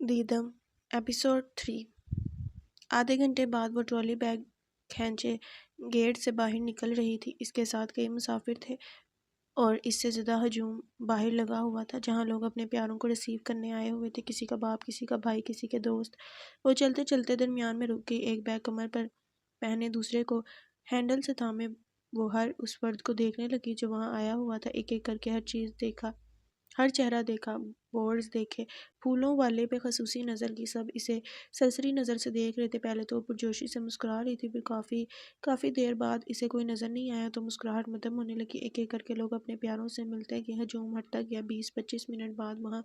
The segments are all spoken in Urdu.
دیدم ایپیسوڈ 3 آدھے گھنٹے بعد وہ ٹرالی بیگ کھینچے گیٹ سے باہر نکل رہی تھی۔ اس کے ساتھ کئی مسافر تھے اور اس سے زیادہ ہجوم باہر لگا ہوا تھا جہاں لوگ اپنے پیاروں کو ریسیو کرنے آئے ہوئے تھے، کسی کا باپ، کسی کا بھائی، کسی کے دوست۔ وہ چلتے چلتے درمیان میں رک گئی، ایک بیگ کمر پر پہنے دوسرے کو ہینڈل سے تھامے وہ ہر اس فرد کو دیکھنے لگی جو وہاں آیا ہوا تھا۔ ایک ایک کر کے ہر چیز دیکھا، ہر چہرہ دیکھا، بورڈز دیکھے، پھولوں والے پہ خصوصی نظر کی۔ سب اسے سرسری نظر سے دیکھ رہے تھے۔ پہلے تو وہ پرجوشی سے مسکرا رہی تھی، پھر کافی دیر بعد اسے کوئی نظر نہیں آیا تو مسکراہٹ مدھم ہونے لگی۔ ایک ایک کر کے لوگ اپنے پیاروں سے ملتے گئے، ہجوم ہٹتا گیا۔ 20-25 منٹ بعد وہاں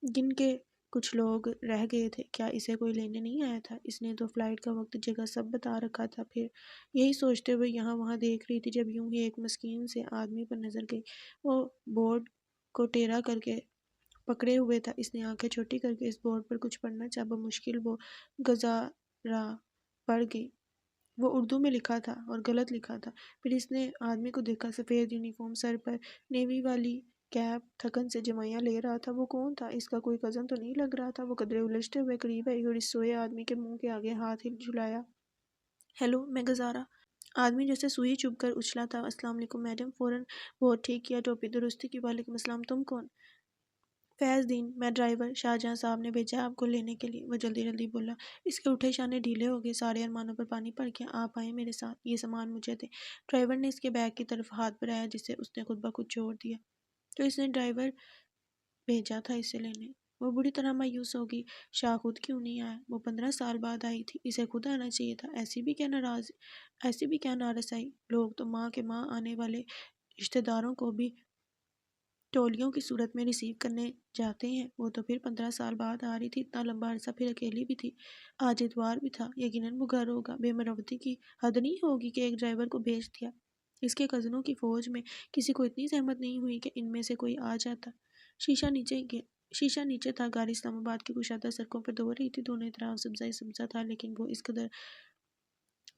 گن کے کچھ لوگ رہ گئے تھے۔ کیا اسے کوئی لینے نہیں آیا تھا؟ اس نے تو فلائٹ کا وقت، جگہ سب بتا رکھا تھا۔ پھر یہی سوچتے ہوئے یہاں وہاں دیکھ رہی تھی جب یوں ہی ایک مسکین سے آدمی پر نظر گئی۔ وہ بورڈ کو ٹیڑھا کر کے پکڑے ہوئے تھا۔ اس نے آنکھیں چھوٹی کر کے اس بورڈ پر کچھ پڑھنا چاہا۔ بمشکل وہ گزارا پڑھ گئی۔ وہ اردو میں لکھا تھا اور غلط لکھا تھا۔ پھر اس نے آدمی کو دیکھا، سفید یونیفارم، سر پر نیوی والی کیپ، تھکن سے جمائیاں لے رہا تھا۔ وہ کون تھا؟ اس کا کوئی کزن تو نہیں لگ رہا تھا۔ وہ قدرے الجھتے ہوئے قریب آئی اور اس سوئے آدمی کے منہ کے آگے ہاتھ جھلایا۔ ہیلو، میں گزارا۔ آدمی جیسے سوئی چبھ کر اچھلا تھا۔ السلام علیکم میڈم۔ فوراً بہت ٹھیک کیا، ٹوپی درستی کی۔ وعلیکم السلام، تم کون؟ فیض دین، میں ڈرائیور شاہجہاں صاحب نے بھیجا ہے آپ کو لینے کے لیے۔ وہ جلدی جلدی بولا۔ اس کے اٹھے شانے ڈھیلے ہو گئے، سارے ارمانوں پر پانی پڑ گیا۔ آپ آئیں میرے ساتھ، یہ سامان مجھے دیں۔ ڈرائیور نے اس کے بیگ کی طرف ہاتھ بڑھایا جسے اس نے خود بخود چھوڑ دیا۔ تو اس نے ڈرائیور بھیجا تھا اسے لینے۔ وہ بری طرح مایوس ہوگی۔ شاہ خود کیوں نہیں آیا؟ وہ 15 سال بعد آئی تھی، اسے خود آنا چاہیے تھا۔ ایسی بھی کیا نارسائی؟ لوگ تو ماں کے ماں آنے والے رشتہ داروں کو بھی ٹولیوں کی صورت میں ریسیو کرنے جاتے ہیں۔ وہ تو پھر 15 سال بعد آ رہی تھی، اتنا لمبا عرصہ، پھر اکیلی بھی تھی۔ آج اتوار بھی تھا، یقیناً وہ گھر ہوگا۔ بے مروتی کی حد نہیں ہوگی کہ ایک ڈرائیور کو بھیج دیا۔ اس کے کزنوں کی فوج میں کسی کو اتنی زحمت نہیں ہوئی کہ ان میں سے کوئی آ جاتا۔ شیشہ نیچے تھا، گاڑی اسلام آباد کی کشادہ سڑکوں پر دوڑ رہی تھی۔ دونوں طرف سبزہ ہی سبزہ تھا، لیکن وہ اس قدر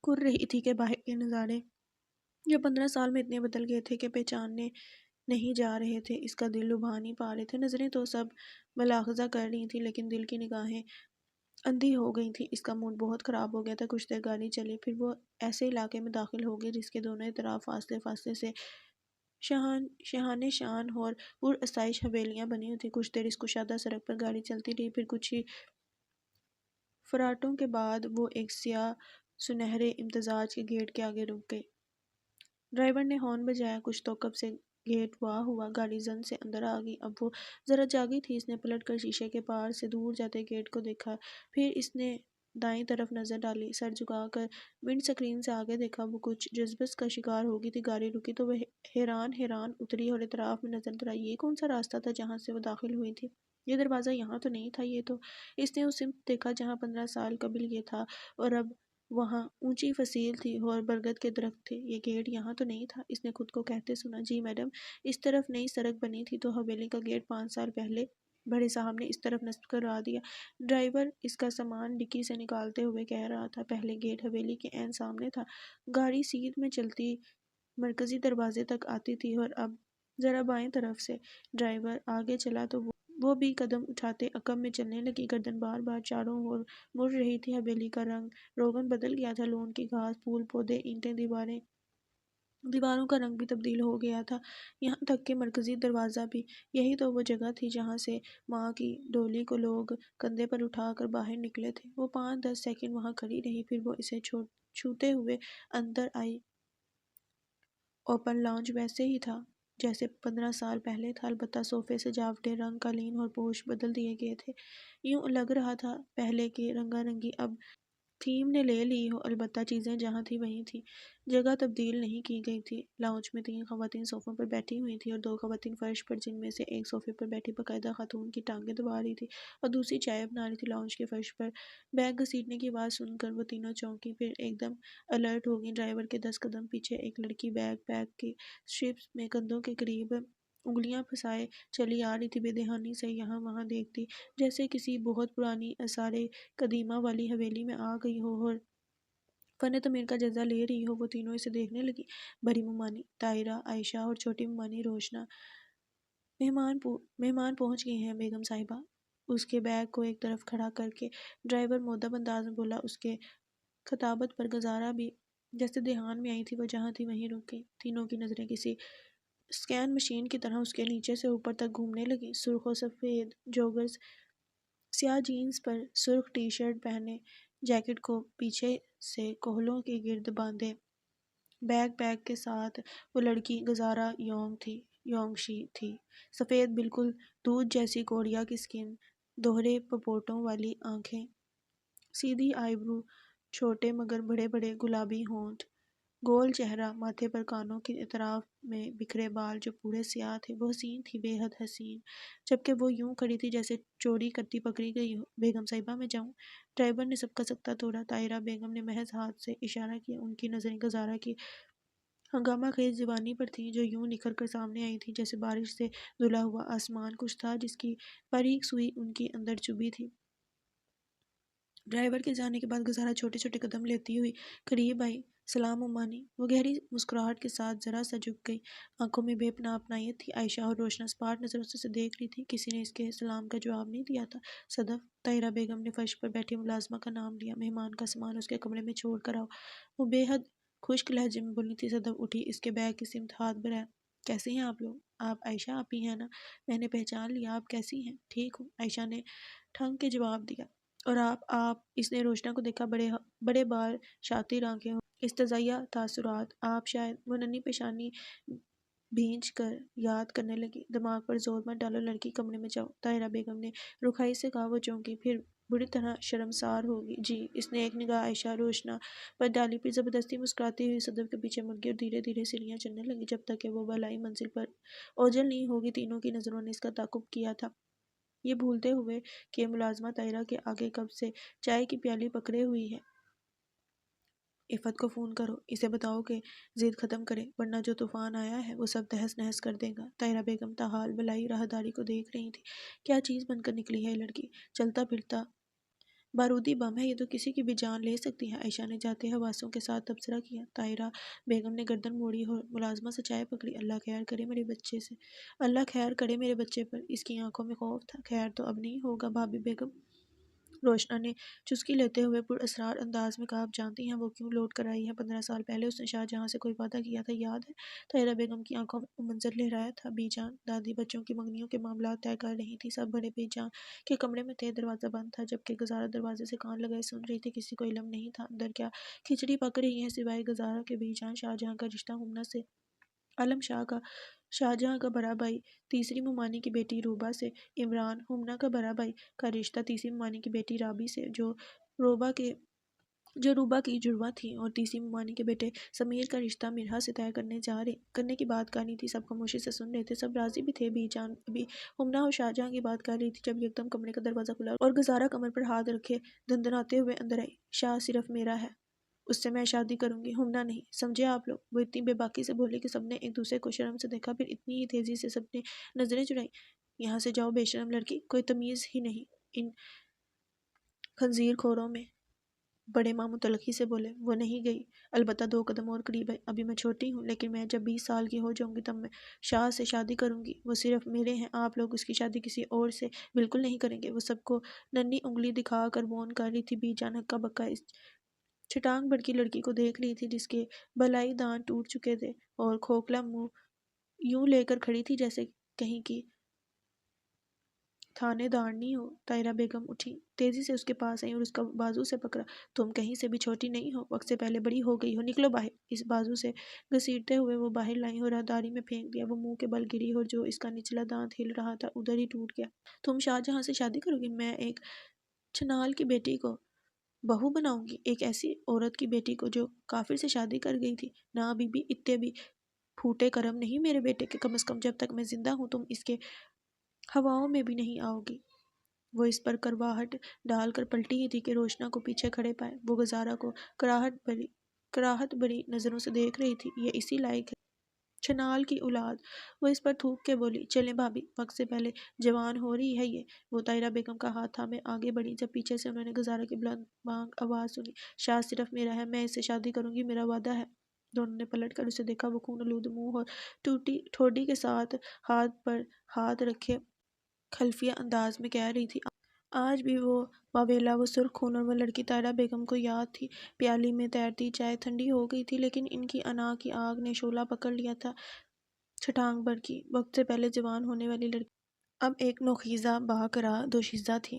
کر رہی تھی کہ باہر کے نظارے جو 15 سال میں اتنے بدل گئے تھے کہ پہچاننے نہیں جا رہے تھے، اس کا دل لبھا نہیں پا رہے تھے۔ نظریں تو سب ملاحظہ کر رہی تھیں، لیکن دل کی نگاہیں اندھی ہو گئی تھیں۔ اس کا موڈ بہت خراب ہو گیا تھا۔ کچھ دیر گاڑی چلی، پھر وہ ایسے علاقے میں داخل ہو گئی جس کے دونوں طرف فاصلے فاصلے سے شاہان شان اور پرآسائش حویلیاں بنی ہوئی تھیں۔ کچھ دیر اس کشادہ سڑک پر گاڑی چلتی رہی، پھر کچھ ہی فراٹوں کے بعد وہ ایک سیاہ سنہرے امتزاج کے گیٹ کے آگے رک گئی۔ ڈرائیور نے ہارن بجایا، کچھ تو کب سے گیٹ واہ ہوا، گاڑی زن سے اندر آ گئی۔ اب وہ ذرا جاگی تھی، اس نے پلٹ کر شیشے کے پار سے دور جاتے گیٹ کو دیکھا، پھر اس نے دائیں طرف نظر ڈالی، سر جھکا کر ونڈ سکرین سے آگے دیکھا۔ وہ کچھ جذبت کا شکار ہو گئی تھی۔ گاڑی رکی تو وہ حیران اتری اور اطراف میں نظر دوڑائی۔ یہ کون سا راستہ تھا جہاں سے وہ داخل ہوئی تھی؟ یہ دروازہ یہاں تو نہیں تھا۔ یہ تو اس نے اس سمت دیکھا جہاں 15 سال قبل یہ تھا، اور اب وہاں اونچی فصیل تھی اور برگد کے درخت تھے۔ یہ گیٹ یہاں تو نہیں تھا، اس نے خود کو کہتے سنا۔ جی میڈم، اس طرف نئی سڑک بنی تھی تو حویلی کا گیٹ 5 سال پہلے بڑے صاحب نے اس طرف نصب کروا دیا۔ ڈرائیور اس کا سامان ڈکی سے نکالتے ہوئے کہہ رہا تھا۔ پہلے گیٹ حویلی کے عین سامنے تھا، گاڑی سیدھ میں چلتی مرکزی دروازے تک آتی تھی، اور اب ذرا بائیں طرف سے ڈرائیور آگے چلا تو وہ بھی قدم اٹھاتے عقب میں چلنے لگی، گردن بار بار چاروں اور مڑ رہی تھی۔ حویلی کا رنگ روغن بدل گیا تھا، لون کی گھاس، پھول، پودے، اینٹیں، دیواروں کا رنگ بھی تبدیل ہو گیا تھا، یہاں تک کہ مرکزی دروازہ بھی۔ یہی تو وہ جگہ تھی جہاں سے ماں کی ڈولی کو لوگ کندھے پر اٹھا کر باہر نکلے تھے۔ وہ 5-10 سیکنڈ وہاں کھڑی رہی، پھر وہ اسے چھوتے ہوئے اندر آئی۔ اوپن لاؤنج ویسے ہی تھا جیسے 15 سال پہلے تھا، البتہ صوفے، سجاوٹیں، رنگ، قالین اور پوش بدل دیے گئے تھے۔ یوں لگ رہا تھا پہلے کی رنگا رنگی اب تھیم نے لے لی ہو، البتہ چیزیں جہاں تھیں وہیں تھیں، جگہ تبدیل نہیں کی گئی تھی۔ لاؤنج میں 3 خواتین صوفوں پر بیٹھی ہوئی تھیں اور 2 خواتین فرش پر، جن میں سے ایک صوفے پر بیٹھی باقاعدہ خاتون کی ٹانگیں دبا رہی تھی اور دوسری چائے بنا رہی تھی۔ لاؤنج کے فرش پر بیگ گھسیٹنے کی آواز سن کر وہ تینوں چونکیں، پھر ایک دم الرٹ ہو گئیں۔ ڈرائیور کے 10 قدم پیچھے ایک لڑکی بیگ پیک کی اسٹرپس میں کندھوں کے قریب انگلیاں پھنسائے چلی آ رہی تھی، بے دھیانی سے یہاں وہاں دیکھتی، جیسے کسی بہت پرانی آثار قدیمہ والی حویلی میں آ گئی ہو اور فن تعمیر کا جائزہ لے رہی ہو۔ وہ تینوں اسے دیکھنے لگی، بڑی ممانی طاہرہ، عائشہ اور چھوٹی ممانی روشنا۔ مہمان پہنچ گئے ہیں بیگم صاحبہ، اس کے بیگ کو ایک طرف کھڑا کر کے ڈرائیور مؤدب انداز میں بولا۔ اس کے خطابت پر گزارا بھی جیسے دھیان میں آئی تھی، وہ جہاں تھی وہیں رک گئی۔ تینوں کی نظریں کسی اسکین مشین کی طرح اس کے نیچے سے اوپر تک گھومنے لگی۔ سرخ و سفید جوگرز، سیاہ جینز پر سرخ ٹی شرٹ پہنے، جیکٹ کو پیچھے سے کوہلوں کے گرد باندھے بیگ کے ساتھ وہ لڑکی گزارا یونگ شی تھی۔ سفید بالکل دودھ جیسی کوریا کی سکن، دوہرے پپوٹوں والی آنکھیں، سیدھی آئی برو، چھوٹے مگر بڑے بڑے گلابی ہونٹ، گول چہرہ، ماتھے پر کانوں کے اطراف میں بکھرے بال جو پورے سیاہ تھے۔ وہ حسین تھی، بے حد حسین، جبکہ وہ یوں کھڑی تھی جیسے چوری کرتی پکڑی گئی ہو۔ بیگم صاحبہ میں جاؤں؟ ڈرائیور نے سب کا سکتا توڑا۔ طاہرہ بیگم نے محض ہاتھ سے اشارہ کیا۔ ان کی نظریں گزارا کی ہنگامہ خیز جوانی پر تھیں، جو یوں نکھر کر سامنے آئی تھی جیسے بارش سے دھلا ہوا آسمان۔ کچھ تھا جس کی باریک سوئی ان کی اندر چبھی تھی۔ ڈرائیور کے جانے کے بعد گزارا چھوٹے چھوٹے قدم لیتی ہوئی قریب آئی۔ سلام امانی۔ وہ گہری مسکراہٹ کے ساتھ ذرا سا جھک گئی۔ آنکھوں میں بے پناہ اپنائیت تھی۔ عائشہ اور روشنا اسپاٹ نظروں سے اسے دیکھ رہی تھی۔ کسی نے اس کے سلام کا جواب نہیں دیا تھا۔ صدف۔ طاہرہ بیگم نے فرش پر بیٹھی ملازمہ کا نام لیا۔ مہمان کا سامان اس کے کمرے میں چھوڑ کر آؤ۔ وہ بے حد خشک لہجے میں بولی تھی۔ صدف اٹھی، اس کے بیگ کی سمت ہاتھ بڑھایا۔ کیسے ہیں آپ لوگ؟ آپ عائشہ آپی ہیں نا؟ میں نے پہچان لیا۔ آپ کیسی ہیں؟ ٹھیک ہوں، عائشہ نے ٹھنگ کے جواب دیا۔ اور آپ اس نے روشنا کو دیکھا۔ بڑے بال، شاطر آنکھیں، استزادہ تاثرات۔ آپ شاید، وہ ننھی پیشانی بھینچ کر یاد کرنے لگی۔ دماغ پر زور مت ڈالو، لڑکی کمرے میں جاؤ، طاہرہ بیگم نے رکھائی سے کہا۔ وہ چونکی، پھر بری طرح شرمسار ہوگی۔ جی۔ اس نے ایک نگاہ عائشہ روشنا پر ڈالی، پھر زبردستی مسکراتی ہوئی صدف کے پیچھے مڑ گئی اور دھیرے دھیرے سیڑھیاں چڑھنے لگی جب تک کہ وہ بالائی منزل پر اوجھل نہیں ہوگی۔ تینوں کی نظروں نے اس کا تعاقب کیا تھا، یہ بھولتے ہوئے کہ ملازمہ طاہرہ کے آگے کب سے چائے کی پیالی پکڑے ہوئی ہے۔ عفت کو فون کرو، اسے بتاؤ کہ ضد ختم کرے، ورنہ جو طوفان آیا ہے وہ سب تہس نہس کر دے گا۔ طاہرہ بیگم تاحال بالائی راہداری کو دیکھ رہی تھی۔ کیا چیز بن کر نکلی ہے یہ لڑکی؟ چلتا پھرتا بارودی بم ہے، یہ تو کسی کی بھی جان لے سکتی ہے، عائشہ نے جاتے حواسوں کے ساتھ تبصرہ کیا۔ طاہرہ بیگم نے گردن موڑی اور ملازمہ سے چائے پکڑی۔ اللہ خیر کرے میرے بچے سے، اللہ خیر کرے میرے بچے پر۔ اس کی آنکھوں میں خوف تھا۔ خیر تو اب نہیں ہوگا بھابی بیگم، روشنا نے چسکی لیتے ہوئے پر اسرار انداز میں کہا۔ آپ جانتی ہیں وہ کیوں لوٹ کر آئی ہے؟ 15 سال پہلے اس نے شاہجہاں سے کوئی وعدہ کیا تھا، یاد ہے؟ طاہرہ بیگم کی آنکھوں میں وہ منظر لہرایا تھا۔ بی جان، دادی بچوں کی منگنیوں کے معاملات طے کر رہی تھی، سب بڑے بی جان کے کمرے میں تھے، دروازہ بند تھا، جبکہ گزارا دروازے سے کان لگائے سن رہی تھی۔ کسی کو علم نہیں تھا اندر کیا کھچڑی پک رہی ہے سوائے گزارا کے۔ بی جان، شاہجہاں کا رشتہ ہمنا سے عالم شاہ کا، شاہجہاں کا بڑا بھائی تیسری ممانی کی بیٹی روبا سے، عمران ہمنا کا بڑا بھائی کا رشتہ تیسری ممانی کی بیٹی رابی سے، جو روبا کی جڑواں تھی، اور تیسری ممانی کے بیٹے سمیر کا رشتہ مرحا سے طے کرنے کی بات کرنی تھی۔ سب خاموشی سے سن رہے تھے، سب راضی بھی تھے۔ بی جان ابھی ہمنا اور شاہجہاں کی بات کر رہی تھی جب یکدم کمرے کا دروازہ کھلا اور گزارا کمر پر ہاتھ رکھے دندناتے ہوئے اندر آئی۔ شاہ صرف میرا ہے، اس سے میں شادی کروں گی، ہمنا نہیں، سمجھے آپ لوگ؟ وہ اتنی بے باکی سے بولے کہ سب نے ایک دوسرے کو شرم سے دیکھا، پھر اتنی ہی تیزی سے سب نے نظریں چرائیں۔ یہاں سے جاؤ بے شرم لڑکی، کوئی تمیز ہی نہیں ان خنزیر خوروں میں، بڑے ماں متلقی سے بولے۔ وہ نہیں گئی، البتہ 2 قدم اور قریب آئی۔ ابھی میں چھوٹی ہوں، لیکن میں جب 20 سال کی ہو جاؤں گی تب میں شاہ سے شادی کروں گی، وہ صرف میرے ہیں، آپ لوگ اس کی شادی کسی اور سے بالکل نہیں کریں گے۔ وہ سب کو ننھی انگلی دکھا کر وارن کر رہی تھی۔ بی جان ہکا بکا اس چھٹانگ بڑکی لڑکی کو دیکھ رہی تھی جس کے بالائی دانت ٹوٹ چکے تھے اور کھوکھلا منہ یوں لے کر کھڑی تھی جیسے کہیں کی تھانے دارنی ہو۔ طاہرہ بیگم اٹھی، تیزی سے اس کے پاس آئی اور اس کا بازو سے پکڑا۔ تم کہیں سے بھی چھوٹی نہیں ہو، وقت سے پہلے بڑی ہو گئی ہو، نکلو باہر۔ اس بازو سے گھسیٹتے ہوئے وہ باہر لائیں اور راہداری میں پھینک دیا۔ وہ منہ کے بل گری اور جو اس کا نچلا دانت ہل رہا تھا ادھر ہی ٹوٹ گیا۔ تم شاہجہاں سے شادی کرو گی؟ میں ایک چھنال کی بیٹی کو بہو بناؤں گی، ایک ایسی عورت کی بیٹی کو جو کافر سے شادی کر گئی تھی؟ نہ بی بی، اتنے بھی پھوٹے کرم نہیں میرے بیٹے کے، کم از کم جب تک میں زندہ ہوں تم اس کے ہواؤں میں بھی نہیں آؤ گی۔ وہ اس پر کرواہٹ ڈال کر پلٹی ہی تھی کہ روشنا کو پیچھے کھڑے پائے۔ وہ گزارا کو کراہت بھری نظروں سے دیکھ رہی تھی۔ یہ اسی لائق ہے، چھنال کی اولاد۔ وہ اس پر تھوک کے بولی۔ چلیں بھابی، وقت سے پہلے جوان ہو رہی ہے یہ۔ وہ طاہرہ بیگم کا ہاتھ تھامے آگے بڑھی جب پیچھے سے انہوں نے گزارا کی بلند بانگ آواز سنی۔ شاہ صرف میرا ہے، میں اس سے شادی کروں گی، میرا وعدہ ہے۔ دونوں نے پلٹ کر اسے دیکھا۔ وہ خون آلود منہ اور ٹھوڑی کے ساتھ ہاتھ پر ہاتھ رکھے خلفیہ انداز میں کہہ رہی تھی۔ آج بھی وہ واویلا، وہ سرخ خون اور وہ لڑکی طاہرہ بیگم کو یاد تھی۔ پیالی میں تیرتی چائے ٹھنڈی ہو گئی تھی، لیکن ان کی انا کی آگ نے شعلہ پکڑ لیا تھا۔ چھٹانگ بڑکی، وقت سے پہلے جوان ہونے والی لڑکی اب ایک نوخیزہ باقرا دوشیزہ تھی۔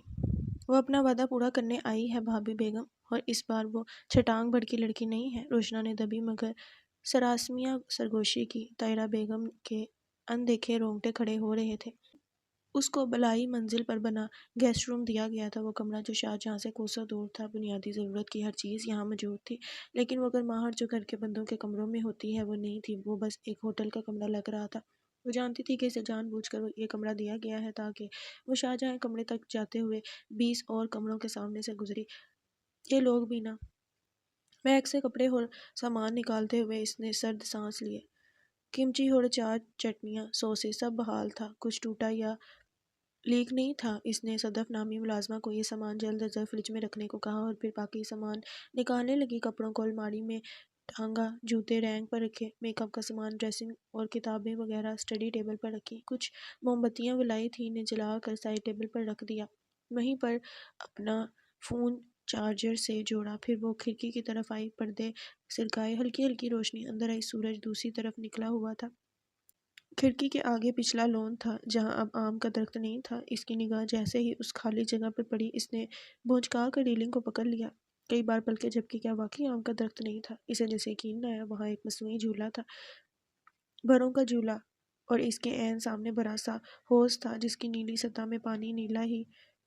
وہ اپنا وعدہ پورا کرنے آئی ہے بھابی بیگم، اور اس بار وہ چھٹانگ بڑکی لڑکی نہیں ہے۔ روشنا نے دبی مگر سراسیمہ سرگوشی کی۔ طاہرہ بیگم کے اندیکھے رونگٹے کھڑے ہو رہے تھے۔ اس کو بالائی منزل پر بنا گیسٹ روم دیا گیا تھا، وہ کمرہ جو شاہجہاں سے کوسوں دور تھا۔ بنیادی ضرورت کی ہر چیز یہاں موجود تھی، لیکن وہ گرماہٹ جو گھر کے بندوں کے کمروں میں ہوتی ہے وہ نہیں تھی۔ وہ بس ایک ہوٹل کا کمرہ لگ رہا تھا۔ وہ جانتی تھی کہ اسے جان بوجھ کر یہ کمرہ دیا گیا ہے تاکہ وہ شاہجہاں کمرے تک جاتے ہوئے 20 اور کمروں کے سامنے سے گزری۔ یہ لوگ بھی نہ۔ بیگ سے کپڑے اور سامان نکالتے ہوئے اس نے سرد سانس لیے۔ کمچی اور 4 چٹنیاں، سوسیں، سب بحال تھا، کچھ ٹوٹا یا لیک نہیں تھا۔ اس نے صدف نامی ملازمہ کو یہ سامان جلد از جلد فریج میں رکھنے کو کہا اور پھر باقی سامان نکالنے لگی۔ کپڑوں کو الماری میں ٹانگا، جوتے رینک پر رکھے، میک اپ کا سامان، ڈریسنگ اور کتابیں وغیرہ اسٹڈی ٹیبل پر رکھی۔ کچھ موم بتیاں وہ لائی تھی، انہیں جلا کر سائڈ ٹیبل پر رکھ دیا۔ وہیں پر اپنا فون چارجر سے جوڑا، پھر وہ کھڑکی کی طرف آئی، پردے سرکائے، ہلکی ہلکی روشنی اندر آئی۔ سورج دوسری طرف نکلا ہوا تھا۔ کھڑکی کے آگے پچھلا لون تھا جہاں اب آم کا درخت نہیں تھا۔ اس کی نگاہ جیسے ہی اس خالی جگہ پر پڑی، اس نے بھونچکا کر ریلنگ کو پکڑ لیا، کئی بار پلکے جھپکی۔ کیا واقعی آم کا درخت نہیں تھا؟ اسے جیسے یقین نہ آیا۔ وہاں ایک مصنوعی جھولا تھا، بھروں کا جھولا، اور اس کے عین سامنے بڑا سا حوض تھا جس کی نیلی سطح میں پانی نیلا ہی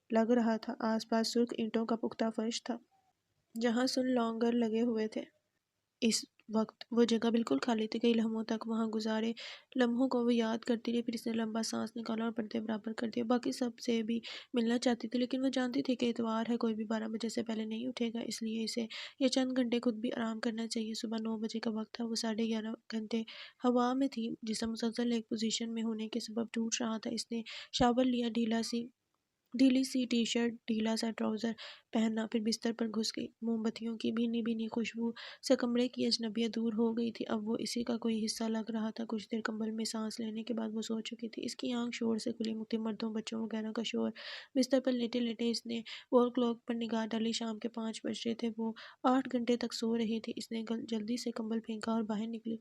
لگ رہا تھا۔ آس پاس سرخ اینٹوں کا پختہ فرش تھا جہاں سن لانگر لگے ہوئے تھے۔ اس وقت وہ جگہ بالکل خالی تھی۔ کئی لمحوں تک وہاں گزارے لمحوں کو وہ یاد کرتی رہی، پھر اس نے لمبا سانس نکالا اور پردے برابر کر دیا۔ باقی سب سے بھی ملنا چاہتی تھی، لیکن وہ جانتی تھی کہ اتوار ہے، کوئی بھی 12 بجے سے پہلے نہیں اٹھے گا، اس لیے اسے یہ چند گھنٹے خود بھی آرام کرنا چاہیے۔ صبح 9 بجے کا وقت تھا، وہ 11:30 گھنٹے ہوا میں تھی، جسم مسلسل ایک پوزیشن میں ہونے کے سبب ٹوٹ رہا تھا۔ اس نے شاور لیا، ڈھیلی سی ٹی شرٹ، ڈھیلا سا ٹراؤزر پہنا، پھر بستر پر گھس گئی۔ موم بتیوں کی بھینی بھینی خوشبو سے کمرے کی اجنبیت دور ہو گئی تھی۔ اب وہ اسی کا کوئی حصہ لگ رہا تھا۔ کچھ دیر کمبل میں سانس لینے کے بعد وہ سو چکی تھی۔ اس کی آنکھ شور سے کھلی، مختلف مردوں، بچوں وغیرہ کا شور۔ بستر پر لیٹے لیٹے اس نے وال کلاک پر نگاہ ڈالی۔ شام کے 5 بج رہے تھے، وہ 8 گھنٹے تک سو رہی تھی۔ اس نے جلدی سے کمبل پھینکا اور باہر نکلی۔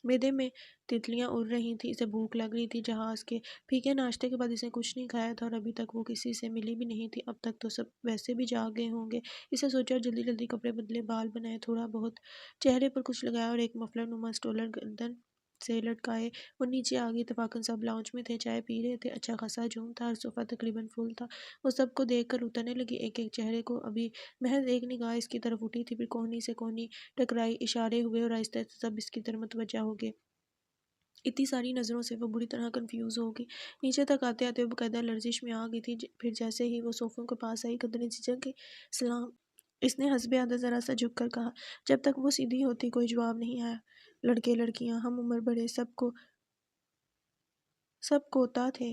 معدے میں تتلیاں اڑ رہی تھیں، اسے بھوک لگ رہی تھی۔ جہاز کے پھیکے ناشتے کے بعد اس نے کچھ نہیں کھایا تھا اور ابھی تک وہ کسی سے ملی بھی نہیں تھی۔ اب تک تو سب ویسے بھی جاگ گئے ہوں گے، اسے سوچا، اور جلدی جلدی کپڑے بدلے، بال بنائے، تھوڑا بہت چہرے پر کچھ لگایا اور ایک مفلر نما اسٹولر گردن سے لٹکائے وہ نیچے آ گئی۔ اتفاقاً سب لاؤنج میں تھے، چائے پی رہے تھے، اچھا خاصا ہجوم تھا، ہر صوفہ تقریباً فل تھا۔ وہ سب کو دیکھ کر اترنے لگی، ایک ایک چہرے کو۔ ابھی محض ایک نگاہ اس کی طرف اٹھی تھی، پھر کوہنی سے کوہنی ٹکرائی، اشارے ہوئے اور آہستہ آہستہ سب اس کی طرف متوجہ ہو گئے۔ اتنی ساری نظروں سے وہ بری طرح کنفیوز ہو گئی۔ نیچے تک آتے آتے وہ باقاعدہ لرزش میں آ گئی تھی۔ پھر جیسے ہی وہ صوفوں کے پاس آئی، قدرے جھجک گئی۔ سلام، اس نے حسب عادت ذرا سا جھک کر کہا۔ جب تک وہ سیدھی ہوتی کوئی جواب نہیں آیا۔ لڑکے لڑکیاں، ہم عمر بڑے، سب کوتا تھے،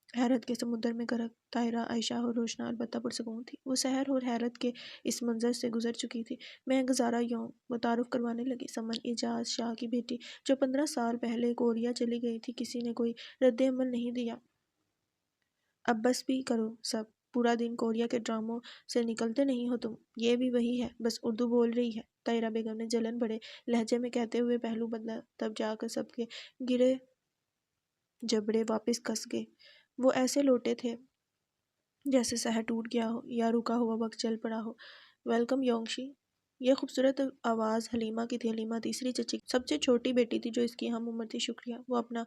حیرت کے سمندر میں غرق۔ طاہرہ، عائشہ اور روشنا البتہ پرسکون تھی۔ وہ سحر اور حیرت کے اس منظر سے گزر چکی تھی۔ میں گزارا یوم، وہ تعارف کروانے لگی، سمن اعجاز شاہ کی بیٹی، جو 15 سال پہلے کوریا چلی گئی تھی۔ کسی نے کوئی رد عمل نہیں دیا۔ اب بس بھی کرو سب، پورا دن کوریا کے ڈراموں سے نکلتے نہیں ہو تم۔ یہ بھی وہی ہے، بس اردو بول رہی ہے، طاہرہ بیگم نے جلن بھرے لہجے میں کہتے ہوئے پہلو بدلا۔ تب جا کر سب کے گرے جبڑے واپس کس گئے۔ وہ ایسے لوٹے تھے جیسے سحر ٹوٹ گیا ہو یا رکا ہوا وقت چل پڑا ہو۔ ویلکم یونگشی، یہ خوبصورت آواز حلیمہ کی تھی۔ حلیمہ تیسری چچی کی سب سے چھوٹی بیٹی تھی جو اس کی ہم عمر تھی۔ شکریہ، وہ اپنا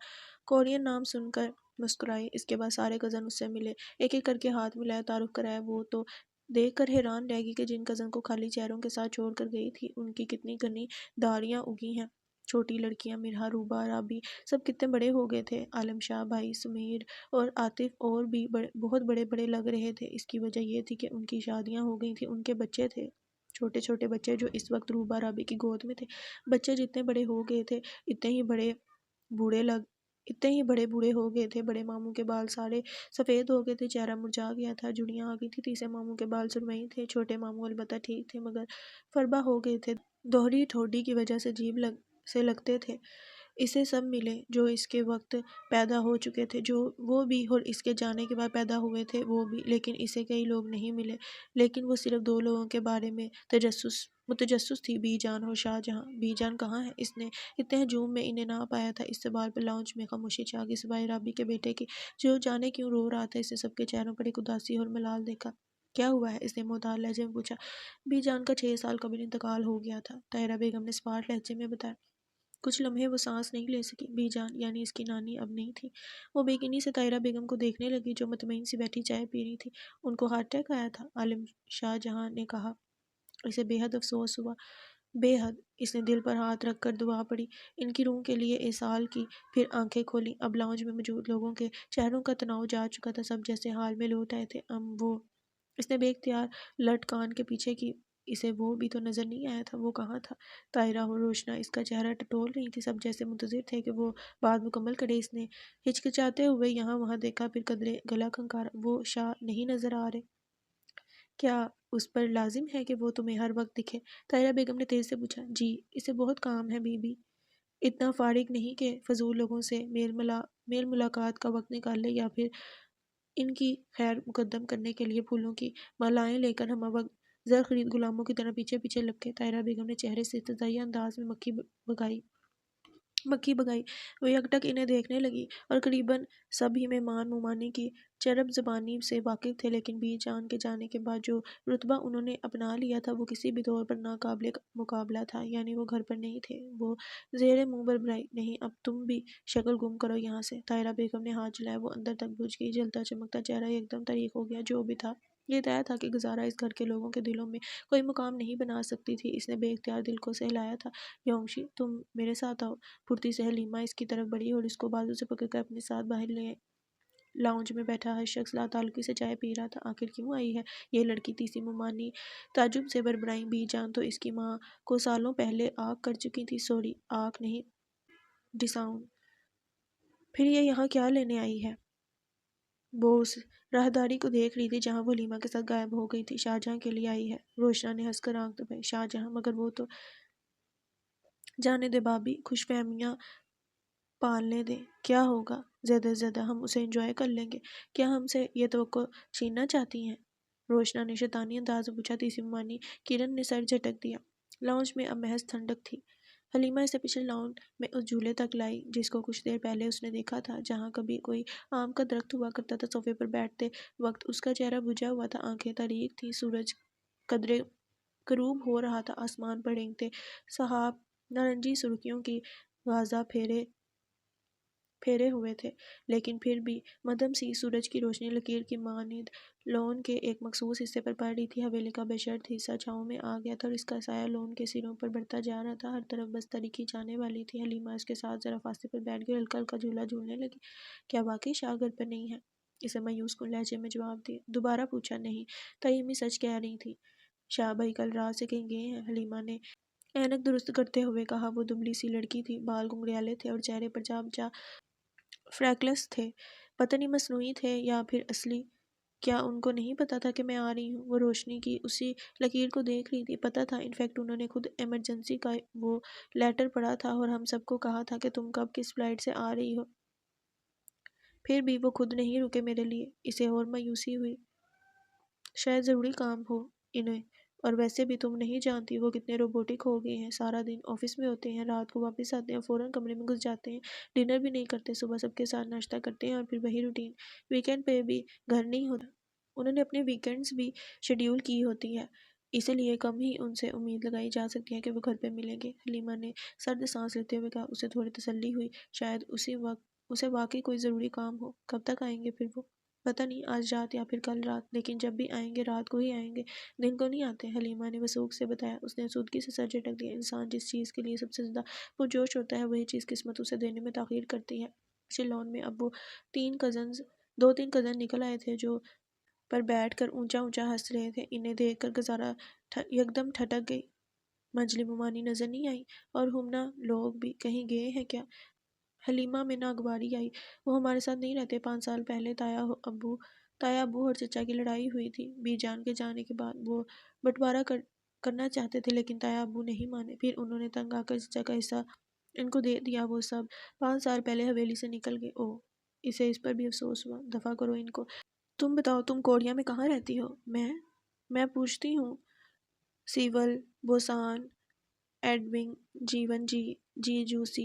کورین نام سن کر مسکرائی۔ اس کے بعد سارے کزن اس سے ملے، ایک ایک کر کے ہاتھ ملایا، تعارف کرایا۔ وہ تو دیکھ کر حیران رہ گئی کہ جن کزن کو خالی چہروں کے ساتھ چھوڑ کر گئی تھی ان کی کتنی گھنی داڑیاں اگی ہیں۔ چھوٹی لڑکیاں، مرحا، روبا، رابی، سب کتنے بڑے ہو گئے تھے۔ عالم شاہ بھائی، سمیر اور عاطف اور بھی بہت بڑے بڑے لگ رہے تھے۔ اس کی وجہ یہ تھی کہ ان کی شادیاں ہو گئی تھیں، ان کے بچے تھے، چھوٹے چھوٹے بچے جو اس وقت روبا رابی کی گود میں تھے۔ بچے جتنے بڑے ہو گئے تھے اتنے ہی بڑے بوڑھے ہو گئے تھے۔ بڑے ماموں کے بال سارے سفید ہو گئے تھے، چہرہ مرجھا گیا تھا، جڑیاں آ گئی تھی۔ تیسرے ماموں کے بال سرمئی تھے، چھوٹے ماموں البتہ ٹھیک تھے مگر فربا ہو گئے تھے، دوہری ٹھوڈی کی وجہ سے عجیب سے لگتے تھے۔ اسے سب ملے جو اس کے وقت پیدا ہو چکے تھے، جو وہ بھی اور اس کے جانے کے بعد پیدا ہوئے تھے وہ بھی، لیکن اسے کئی لوگ نہیں ملے۔ لیکن وہ صرف 2 لوگوں کے بارے میں متجسس تھی، بی جان اور شاہ جہاں۔ بی جان کہاں ہے؟ اس نے اتنے ہجوم میں انہیں نہ پایا تھا۔ اس سوال پر لاؤنج میں خاموشی چھا گئی سوائے رابی کے بیٹے کی، جو جانے کیوں رو رہا تھا۔ اس نے سب کے چہروں پر ایک اداسی اور ملال دیکھا۔ کیا ہوا ہے؟ اس نے معتاد لہجے میں پوچھا۔ بی جان کا 6 سال قبل انتقال ہو گیا تھا، طاہرہ بیگم نے سپاٹ لہجے میں بتایا۔ کچھ لمحے وہ سانس نہیں لے سکی۔ بی جان یعنی اس کی نانی اب نہیں تھی۔ وہ بے یقینی سے طاہرہ بیگم کو دیکھنے لگی جو مطمئن سی بیٹھی چائے پی رہی تھی۔ ان کو ہارٹ اٹیک آیا تھا؟ عالم شاہ جہاں نے کہا۔ اسے بے حد افسوس ہوا، بے حد۔ اس نے دل پر ہاتھ رکھ کر دعا پڑھی، ان کی روح کے لیے ایصال کی، پھر آنکھیں کھولیں۔ اب لاؤنج میں موجود لوگوں کے چہروں کا تناؤ جا چکا تھا، سب جیسے حال میں لوٹ آئے تھے۔ وہ اس نے بے اختیار لٹ کان کے پیچھے کی، اسے وہ بھی تو نظر نہیں آیا تھا، وہ کہاں تھا؟ طاہرہ اور روشنا اس کا چہرہ ٹٹول رہی تھی، سب جیسے منتظر تھے کہ وہ بات مکمل کرے۔ اس نے ہچکچاتے ہوئے یہاں وہاں دیکھا، پھر قدرے گلا کھنکارا۔ وہ شاہ نہیں نظر آ رہے؟ کیا اس پر لازم ہے کہ وہ تمہیں ہر وقت دکھے؟ طاہرہ بیگم نے تیز سے پوچھا۔ جی، اسے بہت کام ہے بی بی۔ اتنا فارغ نہیں کہ فضول لوگوں سے میل ملاقات کا وقت نکال لے، یا پھر ان کی خیر مقدم کرنے کے لیے پھولوں کی مالائیں لے کر ہمہ وقت زر خرید غلاموں کی طرح پیچھے پیچھے لپکے۔ طاہرہ بیگم نے چہرے سے استدعائیہ انداز میں مکھی بگائی۔ وہ یکٹک انہیں دیکھنے لگی، اور قریباً سب ہی مہمان مومانی کی چرب زبانی سے واقف تھے، لیکن بی جان کے جانے کے بعد جو رتبہ انہوں نے اپنا لیا تھا وہ کسی بھی طور پر ناقابل مقابلہ تھا۔ یعنی وہ گھر پر نہیں تھے۔ وہ زیر منہ بربرائی، نہیں اب تم بھی شکل گم کرو یہاں سے۔ طاہرہ بیگم نے ہاتھ جلایا، وہ اندر تک بجھ گئی، جلتا چمکتا چہرہ ایک دم تاریک ہو گیا۔ جو بھی تھا یہ طے تھا کہ گزارا اس گھر کے لوگوں کے دلوں میں کوئی مقام نہیں بنا سکتی تھی۔ اس نے بے اختیار دل کو سہلایا تھا۔ یونگشی، تم میرے ساتھ آؤ۔ پھرتی سے حلیمہ اس کی طرف بڑھی اور اس کو بازو سے پکڑ کر اپنے ساتھ باہر لے۔ لاؤنج میں بیٹھا ہر شخص لا تعلقی سے چائے پی رہا تھا۔ آخر کیوں آئی ہے یہ لڑکی؟ تیسی مومانی تعجب سے بربرائیں۔ بی جان تو اس کی ماں کو سالوں پہلے آگ کر چکی تھی۔ سوری، آگ نہیں، ڈساؤن۔ پھر یہ یہاں کیا لینے آئی ہے؟ وہ اس راہداری کو دیکھ رہی تھی جہاں وہ حلیمہ کے ساتھ غائب ہو گئی تھی۔ شاہجہاں کے لیے آئی ہے۔ روشنا نے ہنس کر آنکھ دبائی۔ شاہجہاں؟ مگر وہ تو… جانے دے بابی، خوش فہمیاں پالنے دیں، کیا ہوگا؟ زیادہ سے زیادہ ہم اسے انجوائے کر لیں گے۔ کیا ہم سے یہ توقع چھیننا چاہتی ہیں؟ روشنا نے شیطانی انداز میں پوچھا۔ تیسی مومانی کرن نے سر جھٹک دیا۔ لاؤنج میں اب محض ٹھنڈک تھی۔ حلیمہ اسے پچھلے لاؤنج میں اس جھولے تک لائی جس کو کچھ دیر پہلے اس نے دیکھا تھا، جہاں کبھی کوئی آم کا درخت ہوا کرتا تھا۔ صوفے پر بیٹھتے وقت اس کا چہرہ بجھا ہوا تھا، آنکھیں تاریک تھیں، سورج قدرے غروب ہو رہا تھا، آسمان پر رینگتے سحاب نارنجی سرخیوں کی غازہ پھیرے ہوئے تھے، لیکن پھر بھی مدھم سی سورج کی روشنی لکیر کی مانند لون کے ایک مخصوص حصے پر پڑ رہی تھی۔ حویلی کا بے شرط حصہ چھاؤں میں آ گیا تھا اور اس کا سایہ لون کے سروں پر بڑھتا جا رہا تھا۔ ہر طرف بس تاریکی جانے والی تھی۔ حلیمہ اس کے ساتھ ذرا فاصلے پر بیٹھ گئی اور ہلکا ہلکا جھولا جھولنے لگی۔ کیا واقعی شاہ گھر پر نہیں ہے؟ اسے مایوس کن لہجے میں جواب دیا۔ دوبارہ پوچھا۔ نہیں، تیمی سچ کہہ رہی تھی، شاہ بھائی کل رات سے کہیں گئے ہیں۔ حلیمہ نے اینک درست کرتے ہوئے کہا۔ وہ دبلی سی لڑکی تھی، بال گھنگریالے تھے اور چہرے پر جا بجا فریکلز تھے، پتہ نہیں مصنوعی تھے یا پھر اصلی۔ کیا ان کو نہیں پتا تھا کہ میں آ رہی ہوں؟ وہ روشنی کی اسی لکیر کو دیکھ رہی تھی۔ پتا تھا، ان فیکٹ انہوں نے خود ایمرجنسی کا وہ لیٹر پڑھا تھا اور ہم سب کو کہا تھا کہ تم کب کس فلائٹ سے آ رہی ہو۔ پھر بھی وہ خود نہیں رکے میرے لیے۔ اسے اور مایوسی ہوئی۔ شاید ضروری کام ہو انہیں، اور ویسے بھی تم نہیں جانتی وہ کتنے روبوٹک ہو گئے ہیں۔ سارا دن آفس میں ہوتے ہیں، رات کو واپس آتے ہیں، فوراً کمرے میں گھس جاتے ہیں، ڈنر بھی نہیں کرتے، صبح سب کے ساتھ ناشتہ کرتے ہیں اور پھر وہی روٹین۔ ویکینڈ پہ بھی گھر نہیں ہوتا۔ انہوں نے اپنے ویکینڈز بھی شیڈیول کی ہوتی ہے، اسی لیے کم ہی ان سے امید لگائی جا سکتی ہے کہ وہ گھر پہ ملیں گے۔ حلیمہ نے سرد سانس لیتے ہوئے کہا۔ اسے تھوڑی تسلی ہوئی، شاید اسے واقعی کوئی ضروری کام ہو۔ کب تک آئیں گے پھر وہ؟ پتہ نہیں، آج رات یا پھر کل رات، لیکن جب بھی آئیں گے رات کو ہی آئیں گے، دن کو نہیں آتے، حلیمہ نے وثوق سے بتایا۔ اس نے آسودگی سے سر جھٹک دیا۔ انسان جس چیز کے لیے سب سے زیادہ پرجوش ہوتا ہے وہی چیز قسمت اسے دینے میں تاخیر کرتی ہے۔ پچھلے لان میں اب وہ دو تین کزن نکل آئے تھے جو پر بیٹھ کر اونچا اونچا ہنس رہے تھے۔ انہیں دیکھ کر گزارا یکدم ٹھٹک گئی۔ منجلی مومانی نظر نہیں آئی؟ اور ہمنا لوگ بھی کہیں گئے ہیں کیا؟ حلیمہ میں ناگواری آئی۔ وہ ہمارے ساتھ نہیں رہتے۔ 5 سال پہلے تایا ابو اور چچا کی لڑائی ہوئی تھی۔ بی جان کے جانے کے بعد وہ بٹوارا کرنا چاہتے تھے، لیکن تایا ابو نہیں مانے۔ پھر انہوں نے تنگ آ کر چچا کا حصہ ان کو دے دیا وہ سب، 5 سال پہلے حویلی سے نکل گئے۔ اسے اس پر بھی افسوس ہوا۔ دفع کرو ان کو۔ تم بتاؤ تم کوریا میں کہاں رہتی ہو؟ میں پوچھتی ہوں سیول، بوسان، ایڈونگ، جیون جی جوسی،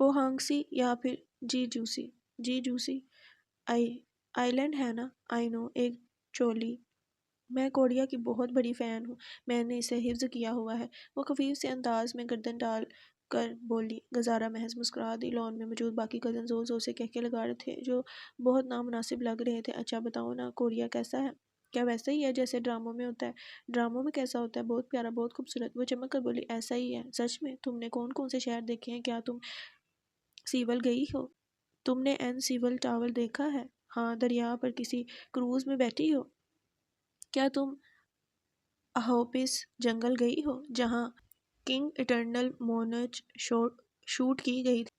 پوہانگسی یا پھر جی جوسی آئی لینڈ ہے نا؟ آئی نو، ایک چولی۔ میں کوریا کی بہت بڑی فین ہوں، میں نے اسے حفظ کیا ہوا ہے۔ وہ خفیف سے انداز میں گردن ڈال کر بولی۔ گزارہ محض مسکرا دی۔ لان میں موجود باقی کزن زور زور سے کہکے لگا رہے تھے جو بہت نامناسب لگ رہے تھے۔ اچھا بتاؤ نا، کوریا کیسا ہے؟ کیا ویسا ہی ہے جیسے ڈراموں میں ہوتا ہے؟ ڈراموں میں کیسا ہوتا ہے؟ بہت پیارا، بہت خوبصورت۔ وہ چمک کر بولی، ایسا ہی ہے۔ سچ میں؟ تم نے کون کون سے شہر دیکھے ہیں؟ کیا تم سیول گئی ہو؟ تم نے این سیول ٹاور دیکھا ہے؟ ہاں۔ دریا پر کسی کروز میں بیٹھی ہو؟ کیا تم اہوپس جنگل گئی ہو جہاں کنگ اٹرنل مونرچ شوٹ کی گئی تھی؟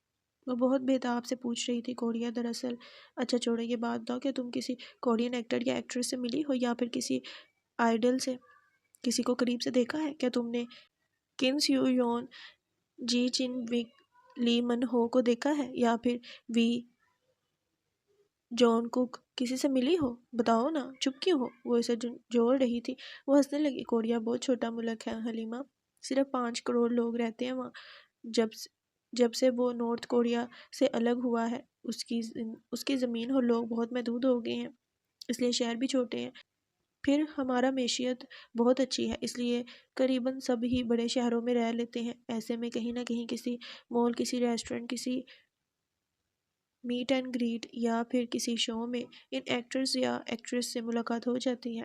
وہ بہت بےتاب سے پوچھ رہی تھی کوریا دراصل۔ اچھا چھوڑو یہ بات، بتاؤ کہ تم کسی کورین ایکٹر یا ایکٹریس سے ملی ہو یا پھر کسی آئیڈل سے کسی کو قریب سے دیکھا ہے؟ کیا تم نے کم سیو یون، جی چن وک، لی من ہو کو دیکھا ہے یا پھر وی جون کک؟ کسی سے ملی ہو؟ بتاؤ نا، چپ کیوں ہو؟ وہ اسے جوڑ رہی تھی۔ وہ ہنسنے لگی۔ کوریا بہت چھوٹا ملک ہے حلیمہ، صرف 5 کروڑ لوگ رہتے ہیں وہاں۔ جب سے وہ نارتھ کوریا سے الگ ہوا ہے اس کی زمین اور لوگ بہت محدود ہو گئے ہیں، اس لیے شہر بھی چھوٹے ہیں۔ پھر ہمارا معیشت بہت اچھی ہے، اس لیے قریباً سب ہی بڑے شہروں میں رہ لیتے ہیں۔ ایسے میں کہیں نہ کہیں کسی مال، کسی ریسٹورنٹ، کسی میٹ اینڈ گریٹ یا پھر کسی شو میں ان ایکٹرز یا ایکٹریس سے ملاقات ہو جاتی ہے۔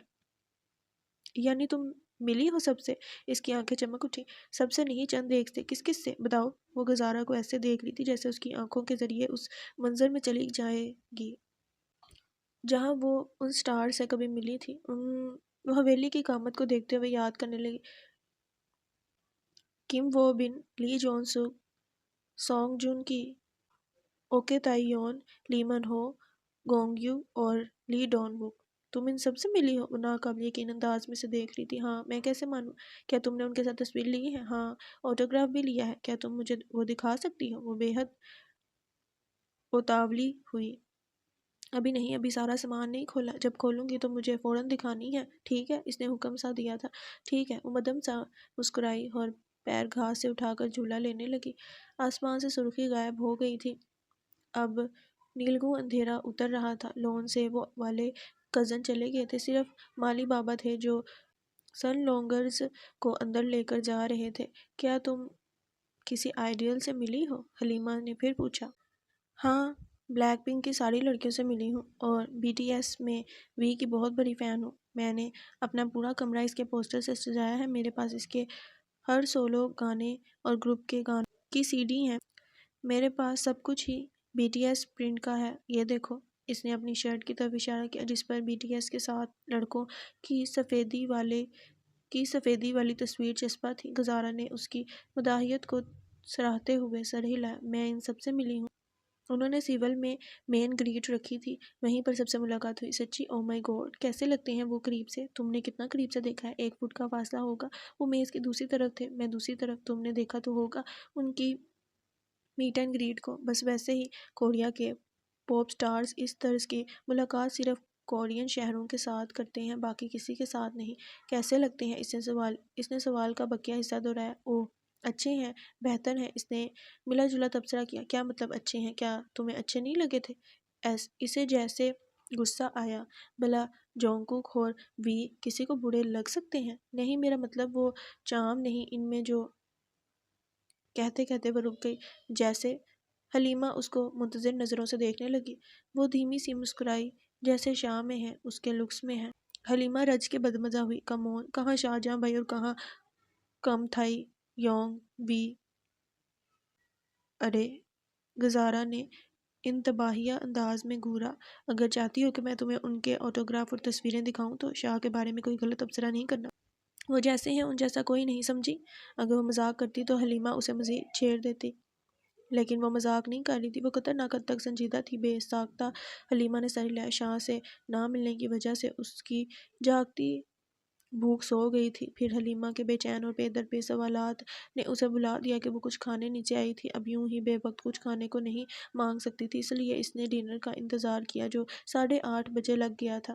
یعنی تم ملی ہو سب سے؟ اس کی آنکھیں چمک اٹھی۔ سب سے نہیں، چند ایک سے۔ کس سے؟ بتاؤ۔ وہ گزارہ کو ایسے دیکھ لی تھی جیسے اس کی آنکھوں کے ذریعے اس منظر میں چلی جائے گی جہاں وہ ان سٹار سے کبھی ملی تھی۔ وہ حویلی کی قامت کو دیکھتے ہوئے یاد کرنے لگی۔ کم وو بن، لی جون سک، سونگ جون کی، اوکے تائی یون، لی من ہو، گونگ یو اور لی ڈون وک۔ تم ان سب سے ملی ہو؟ وہ ناقابل یقین انداز میں سے دیکھ رہی تھی۔ ہاں، میں کیسے مانوں؟ کیا تم نے ان کے ساتھ تصویر لی ہے؟ ہاں، آٹوگراف بھی لیا ہے۔ کیا تم مجھے وہ دکھا سکتی ہو؟ وہ بے حد اتاولی ہوئی۔ ابھی نہیں، ابھی سارا سامان نہیں کھولا، جب کھولوں گی تو مجھے فوراً دکھانی ہے، ٹھیک ہے؟ اس نے حکم سا دیا تھا۔ ٹھیک ہے۔ وہ مدھم سا مسکرائی اور پیر گھاس سے اٹھا کر جھولا لینے لگی۔ آسمان سے سرخی غائب ہو گئی تھی، اب نیلگوں اندھیرا اتر رہا تھا۔ لون سے وہ والے کزن چلے گئے تھے، صرف مالی بابا تھے جو سن لونگرز کو اندر لے کر جا رہے تھے۔ کیا تم کسی آئیڈیل سے ملی ہو؟ حلیمہ نے پھر پوچھا۔ ہاں، بلیک پنک کی ساری لڑکیوں سے ملی ہوں اور بی ٹی ایس میں وی کی بہت بڑی فین ہوں۔ میں نے اپنا پورا کمرہ اس کے پوسٹر سے سجایا ہے۔ میرے پاس اس کے ہر سولو گانے اور گروپ کے گانوں کی سی ڈی ہیں۔ میرے پاس سب کچھ ہی بی ٹی ایس پرنٹ کا ہے، یہ دیکھو۔ اس نے اپنی شرٹ کی طرف اشارہ کیا جس پر بی ٹی ایس کے 7 لڑکوں کی سفیدی والی تصویر چسپاں تھی۔ گزارہ نے اس کی مداحیت کو سراہتے ہوئے سر ہلایا۔ میں ان سب سے ملی ہوں۔ انہوں نے سیول میں مین گریٹ رکھی تھی، وہیں پر سب سے ملاقات ہوئی۔ سچی؟ او مائی گاڈ، کیسے لگتے ہیں وہ قریب سے؟ تم نے کتنا قریب سے دیکھا ہے؟ 1 فٹ کا فاصلہ ہوگا۔ وہ میز کی دوسری طرف تھے، میں دوسری طرف۔ تم نے دیکھا تو ہوگا ان کی میٹ اینڈ گریٹ کو۔ بس ویسے ہی کوریا کے پاپ سٹارز اس طرز کی ملاقات صرف کورین شہریوں کے ساتھ کرتے ہیں، باقی کسی کے ساتھ نہیں۔ کیسے لگتے ہیں؟ اس نے سوال کا بقیہ حصہ دہرایا۔ اوہ، اچھے ہیں، بہتر ہیں۔ اس نے ملا جلا تبصرہ کیا۔ کیا مطلب اچھے ہیں؟ کیا تمہیں اچھے نہیں لگے تھے؟ اسے جیسے غصہ آیا۔ بھلا جونگکوک اور وی کسی کو برے لگ سکتے ہیں؟ نہیں، میرا مطلب وہ چارم نہیں ان میں جو… کہتے وہ رک گئی۔ جیسے؟ حلیمہ اس کو منتظر نظروں سے دیکھنے لگی۔ وہ دھیمی سی مسکرائی۔ جیسے شاہ میں ہے، اس کے لکس میں ہے۔ حلیمہ رج کے بدمزہ ہوئی۔ کم آن، کہاں شاہ جہاں بھائی اور کہاں کم تھائی یونگ وی؟ ارے، گزارہ نے انتباہیہ انداز میں گھورا۔ اگر چاہتی ہو کہ میں تمہیں ان کے آٹوگراف اور تصویریں دکھاؤں تو شاہ کے بارے میں کوئی غلط تبصرہ نہیں کرنا۔ وہ جیسے ہیں ان جیسا کوئی نہیں، سمجھی؟ اگر وہ مذاق کرتی تو حلیمہ اسے مزید چھیڑ دیتی، لیکن وہ مذاق نہیں کر رہی تھی، وہ خطرناک حد تک سنجیدہ تھی۔ بے ساختہ حلیمہ نے سر ہلایا۔ شاہ سے نہ ملنے کی وجہ سے اس کی جاگتی بھوک سو گئی تھی۔ پھر حلیمہ کے بے چین اور بے در پہ سوالات نے اسے بلا دیا کہ وہ کچھ کھانے نیچے آئی تھی۔ اب یوں ہی بے وقت کچھ کھانے کو نہیں مانگ سکتی تھی، اس لیے اس نے ڈنر کا انتظار کیا جو 8:30 بجے لگ گیا تھا۔